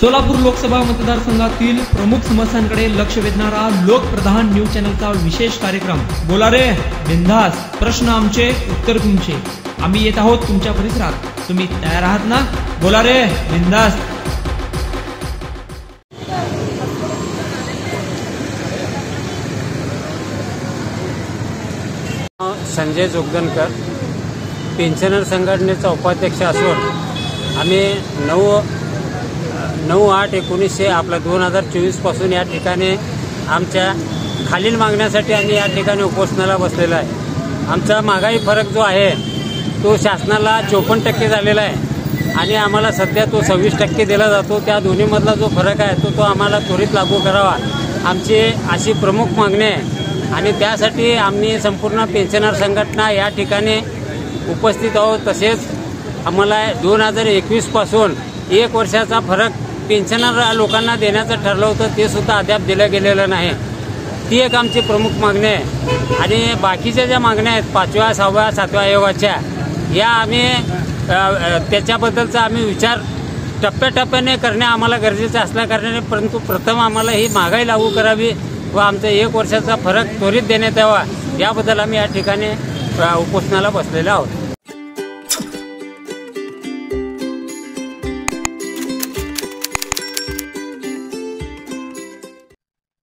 सोलापूर लोकसभा मतदारसंघातील प्रमुख समस्यांकडे लक्ष वेधणारा लोकप्रधान न्यूज चॅनलचा विशेष कार्यक्रम बोला रे बिंदास, प्रश्न आमचे उत्तर तुमचे। आम्ही येत आहोत तुमच्या परिसरात, तुम्ही तयार आहात ना? बोला रे बिंदास। संजय जोगदनकर, पेन्शनर संघटनेचा उपाध्यक्ष असून आम्ही 9/8/1900 आपला 2024 पासून या ठिकाणी आमच्या खालील मागण्यासाठी आम्ही या ठिकाणी उपोषणाला बसलेलो आहे। आमचा महागाई फरक जो आहे तो शासनाला 54% झालेला आहे आणि आम्हाला सध्या तो 26% दिला जातो। त्या दोन्हीमधला जो फरक आहे तो आम्हाला त्वरित लागू करावा, आमची अशी प्रमुख मागणी आहे। आणि त्यासाठी आम्ही संपूर्ण पेन्शनर संघटना या ठिकाणी उपस्थित आहोत। तसेच आम्हाला 2021 पासून 1 वर्षाचा फरक पेन्शनर लोकांना देण्याचं ठरलं होतं, ते सुद्धा अद्याप दिलं गेलेलं नाही। ती एक आमची प्रमुख मागणी आहे। आणि बाकीच्या ज्या मागण्या आहेत 5व्या, 6व्या, 7व्या आयोगाच्या, या आम्ही त्याच्याबद्दलचा आम्ही विचार टप्प्याटप्प्याने करणे आम्हाला गरजेचं असल्या कारणाने, परंतु प्रथम आम्हाला ही महागाई लागू करावी व आमचा 1 वर्षाचा फरक त्वरित देण्यात यावा, याबद्दल आम्ही या ठिकाणी उपोषणाला बसलेलो आहोत।